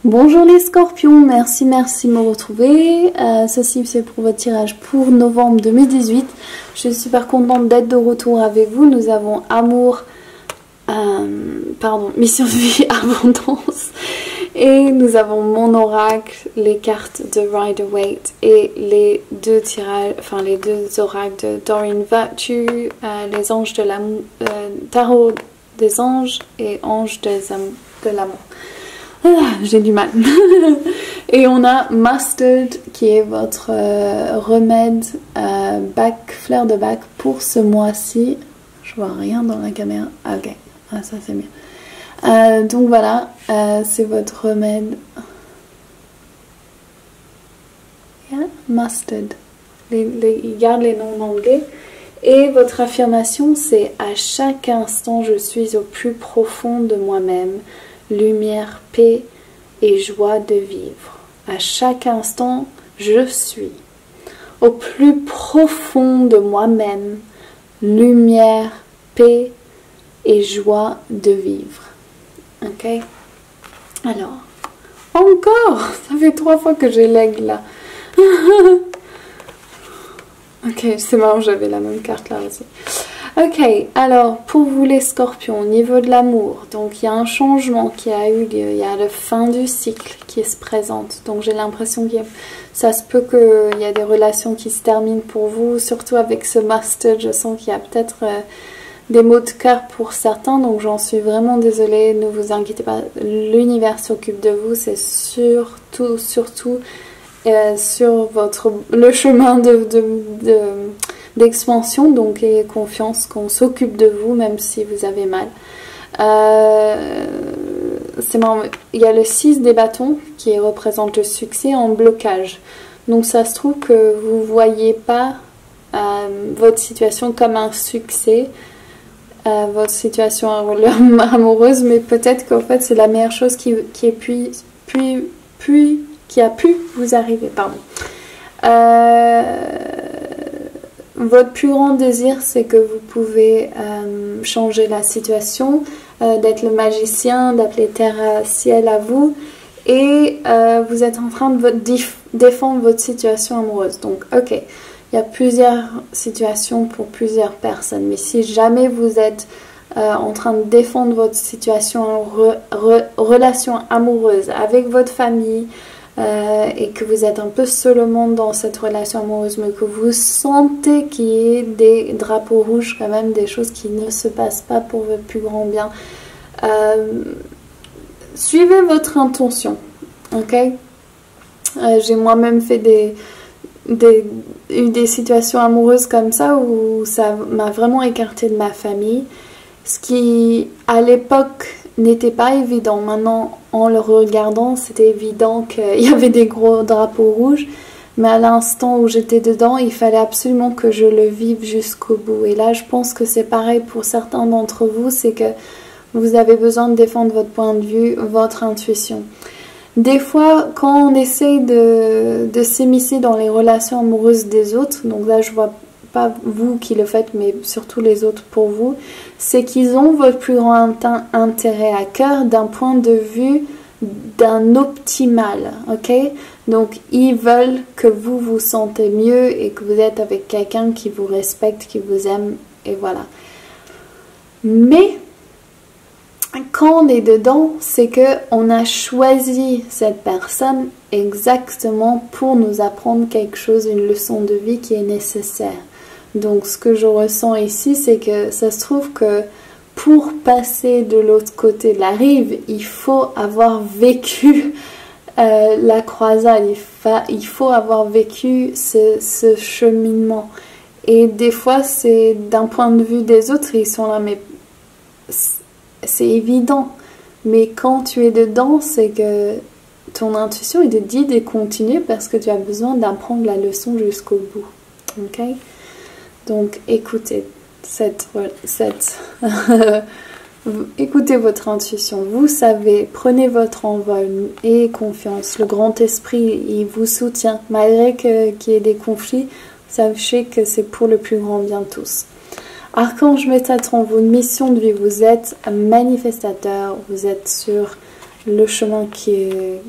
Bonjour les scorpions, merci de me retrouver. Ceci c'est pour votre tirage pour novembre 2018. Je suis super contente d'être de retour avec vous. Nous avons amour, mission de vie, abondance. Et nous avons mon oracle, les cartes de Rider-Waite et les deux tirages, enfin les deux oracles de Doreen Virtue, les anges de l'amour, tarot des anges et anges de l'amour. J'ai du mal. Et on a Mustard qui est votre remède fleur de bac pour ce mois-ci. Je vois rien dans la caméra. Ah, ok, ah, ça c'est mieux. Donc voilà, c'est votre remède. Yeah, Mustard. Il garde les noms en anglais. Et votre affirmation c'est: à chaque instant je suis au plus profond de moi-même. Lumière, paix et joie de vivre. À chaque instant, je suis au plus profond de moi-même. Lumière, paix et joie de vivre. Ok? Alors, encore! Ça fait 3 fois que j'ai l'aigle là. Ok, c'est marrant, j'avais la même carte là aussi. Ok, alors pour vous les scorpions, au niveau de l'amour, donc il y a un changement qui a eu lieu, il y a la fin du cycle qui se présente. Donc j'ai l'impression que ça se peut qu'il y a des relations qui se terminent pour vous, surtout avec ce Mustard, je sens qu'il y a peut-être des maux de cœur pour certains, donc j'en suis vraiment désolée, ne vous inquiétez pas, l'univers s'occupe de vous, c'est surtout sur le chemin d'expansion, donc ayez confiance qu'on s'occupe de vous même si vous avez mal. C'est marrant, il y a le 6 des bâtons qui représente le succès en blocage, donc ça se trouve que vous ne voyez pas votre situation comme un succès, votre situation amoureuse, mais peut-être qu'en fait c'est la meilleure chose qui a pu vous arriver, pardon. Votre plus grand désir, c'est que vous pouvez changer la situation, d'être le magicien, d'appeler terre à ciel à vous, et vous êtes en train de défendre votre situation amoureuse. Donc, ok, il y a plusieurs situations pour plusieurs personnes, mais si jamais vous êtes en train de défendre votre situation relation amoureuse avec votre famille, et que vous êtes un peu seulement dans cette relation amoureuse, mais que vous sentez qu'il y ait des drapeaux rouges quand même, des choses qui ne se passent pas pour votre plus grand bien, suivez votre intention, ok? J'ai moi-même fait eu des situations amoureuses comme ça où ça m'a vraiment écartée de ma famille, ce qui à l'époque n'était pas évident. Maintenant, en le regardant, c'était évident qu'il y avait des gros drapeaux rouges, mais à l'instant où j'étais dedans, il fallait absolument que je le vive jusqu'au bout. Et là, je pense que c'est pareil pour certains d'entre vous, c'est que vous avez besoin de défendre votre point de vue, votre intuition. Des fois, quand on essaye de s'immiscer dans les relations amoureuses des autres, donc là, je vois pas vous qui le faites, mais surtout les autres pour vous, c'est qu'ils ont votre plus grand intérêt à cœur d'un point de vue d'un optimal, ok? Donc ils veulent que vous vous sentez mieux et que vous êtes avec quelqu'un qui vous respecte, qui vous aime, et voilà. Mais quand on est dedans, c'est que on a choisi cette personne exactement pour nous apprendre quelque chose, une leçon de vie qui est nécessaire. Donc ce que je ressens ici, c'est que ça se trouve que pour passer de l'autre côté de la rive, il faut avoir vécu la croisade, il faut avoir vécu ce cheminement. Et des fois, c'est d'un point de vue des autres, ils sont là, mais c'est évident. Mais quand tu es dedans, c'est que ton intuition est de dire de continuer parce que tu as besoin d'apprendre la leçon jusqu'au bout. Ok? Donc écoutez écoutez votre intuition, vous savez, prenez votre envol, ayez confiance, le grand esprit il vous soutient, malgré qu'il y ait des conflits, sachez que c'est pour le plus grand bien de tous. Archange Métatron, votre mission de vie, vous êtes un manifestateur, vous êtes sur le chemin qui est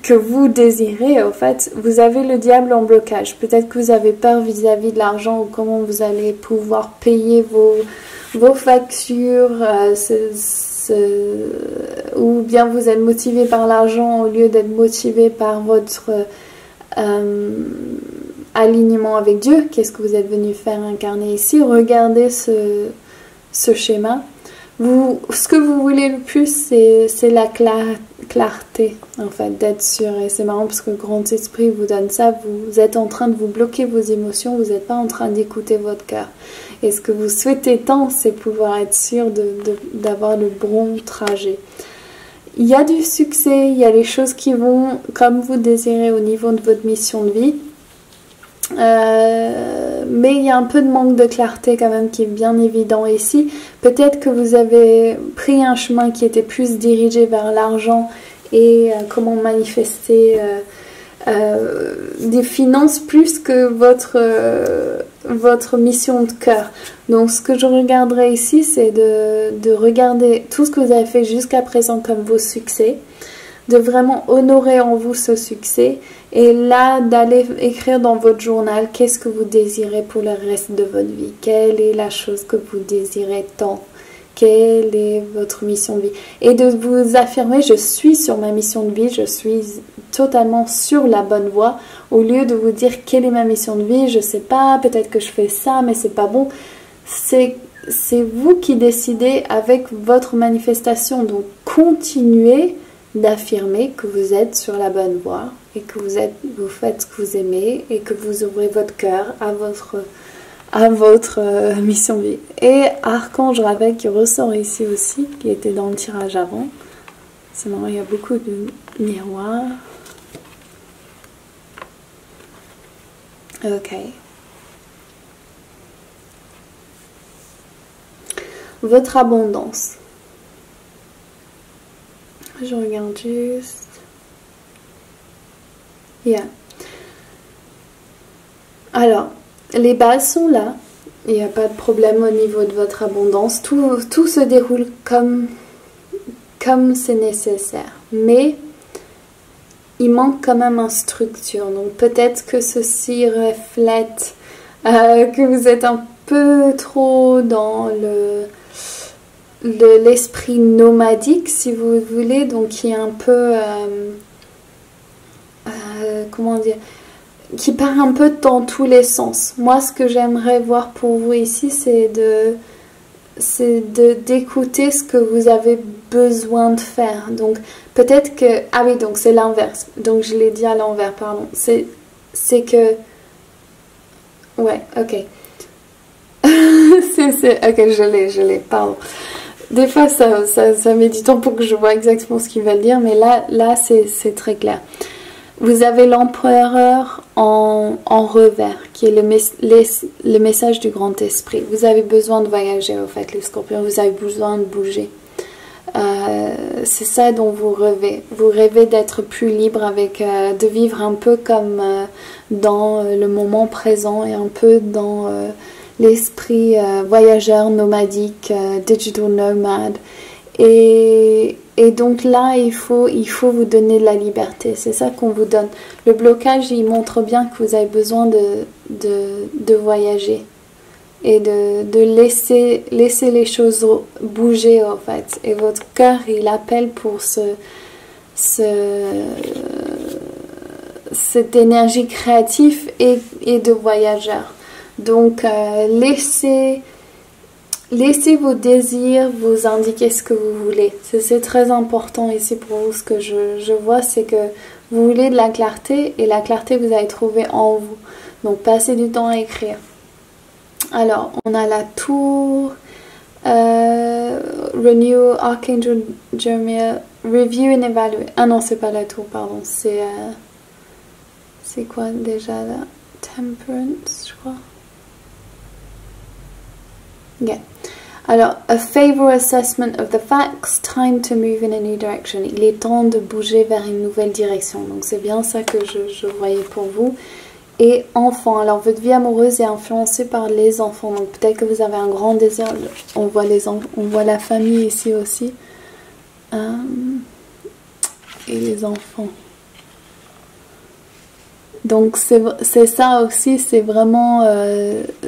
que vous désirez, en fait, vous avez le diable en blocage. Peut-être que vous avez peur vis-à-vis de l'argent ou comment vous allez pouvoir payer vos factures, ou bien vous êtes motivé par l'argent au lieu d'être motivé par votre alignement avec Dieu. Qu'est-ce que vous êtes venu faire incarner ici? Regardez ce schéma. Ce que vous voulez le plus, c'est la clarté, en fait, d'être sûr. Et c'est marrant parce que le Grand Esprit vous donne ça. Vous êtes en train de vous bloquer vos émotions, vous n'êtes pas en train d'écouter votre cœur. Et ce que vous souhaitez tant, c'est pouvoir être sûr d'avoir le bon trajet. Il y a du succès, il y a les choses qui vont comme vous désirez au niveau de votre mission de vie. Mais il y a un peu de manque de clarté quand même qui est bien évident ici. Peut-être que vous avez pris un chemin qui était plus dirigé vers l'argent et comment manifester des finances plus que votre mission de cœur. Donc ce que je regarderai ici, c'est de regarder tout ce que vous avez fait jusqu'à présent comme vos succès, de vraiment honorer en vous ce succès. Et là, d'aller écrire dans votre journal qu'est-ce que vous désirez pour le reste de votre vie. Quelle est la chose que vous désirez tant? Quelle est votre mission de vie? Et de vous affirmer, je suis sur ma mission de vie, je suis totalement sur la bonne voie. Au lieu de vous dire, quelle est ma mission de vie? Je sais pas, peut-être que je fais ça, mais c'est pas bon. C'est vous qui décidez avec votre manifestation. Donc, continuez d'affirmer que vous êtes sur la bonne voie et que vous faites ce que vous aimez et que vous ouvrez votre cœur à votre mission de vie. Et Archange Raphaël qui ressort ici aussi, qui était dans le tirage avant. C'est marrant, il y a beaucoup de miroirs. Ok. Votre abondance. Je regarde juste. Yeah. Alors, les bases sont là. Il n'y a pas de problème au niveau de votre abondance. Tout se déroule comme c'est nécessaire. Mais il manque quand même une structure. Donc peut-être que ceci reflète que vous êtes un peu trop dans l'esprit nomadique, si vous voulez, donc qui est un peu comment dire, qui part un peu dans tous les sens. Moi, ce que j'aimerais voir pour vous ici, c'est d'écouter ce que vous avez besoin de faire. Donc peut-être que ah oui, donc c'est l'inverse, donc je l'ai dit à l'envers, pardon. C'est que ouais, ok. Ok, je l'ai, pardon. Des fois, ça met du temps pour que je vois exactement ce qu'il va dire, mais là c'est très clair. Vous avez l'empereur en revers, qui est le message du grand esprit. Vous avez besoin de voyager, en fait, les scorpions. Vous avez besoin de bouger. C'est ça dont vous rêvez. Vous rêvez d'être plus libre, de vivre un peu comme dans le moment présent et un peu dans l'esprit voyageur, nomadique, digital nomade. Et donc là, il faut vous donner de la liberté. C'est ça qu'on vous donne. Le blocage, il montre bien que vous avez besoin de voyager. Et de laisser les choses bouger, en fait. Et votre cœur, il appelle pour cette énergie créative et de voyageur. Donc, laissez vos désirs vous indiquer ce que vous voulez. C'est très important ici pour vous. Ce que je vois, c'est que vous voulez de la clarté et la clarté, vous allez trouver en vous. Donc, passez du temps à écrire. Alors, on a la tour, Renew, Archangel Jeremiah, Review and Evaluate. Ah non, c'est pas la tour, pardon. C'est quoi déjà là? Temperance, je crois. Yeah. Alors, a favorable assessment of the facts, time to move in a new direction. Il est temps de bouger vers une nouvelle direction. Donc, c'est bien ça que je voyais pour vous. Et enfants, alors votre vie amoureuse est influencée par les enfants, donc peut-être que vous avez un grand désir, on voit la famille ici aussi, Et les enfants. Donc c'est ça aussi, c'est vraiment...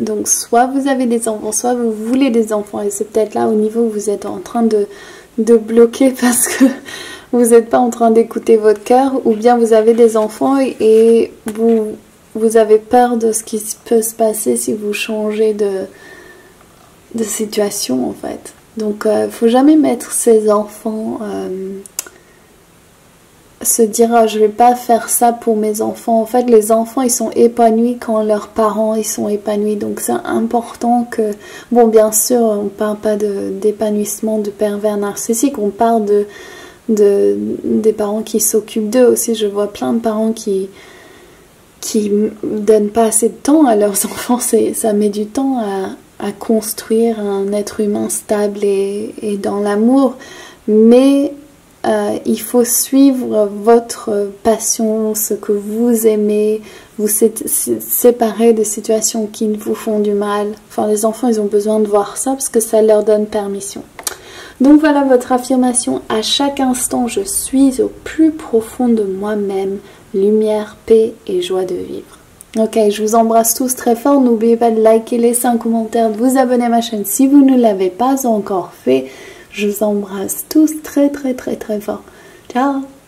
donc soit vous avez des enfants, soit vous voulez des enfants. Et c'est peut-être là au niveau où vous êtes en train de bloquer parce que vous n'êtes pas en train d'écouter votre cœur. Ou bien vous avez des enfants et vous avez peur de ce qui peut se passer si vous changez de situation en fait. Donc faut jamais mettre ses enfants... se dire ah, je vais pas faire ça pour mes enfants. En fait les enfants ils sont épanouis quand leurs parents ils sont épanouis, donc c'est important que, bon bien sûr on parle pas d'épanouissement de pervers narcissiques, on parle des parents qui s'occupent d'eux aussi. Je vois plein de parents qui donnent pas assez de temps à leurs enfants, ça met du temps à construire un être humain stable et dans l'amour, mais il faut suivre votre passion, ce que vous aimez, vous séparer des situations qui vous font du mal. Enfin, les enfants, ils ont besoin de voir ça parce que ça leur donne permission. Donc voilà votre affirmation. À chaque instant, je suis au plus profond de moi-même, lumière, paix et joie de vivre. Ok, je vous embrasse tous très fort. N'oubliez pas de liker, laisser un commentaire, de vous abonner à ma chaîne si vous ne l'avez pas encore fait. Je vous embrasse tous très très très très fort. Ciao!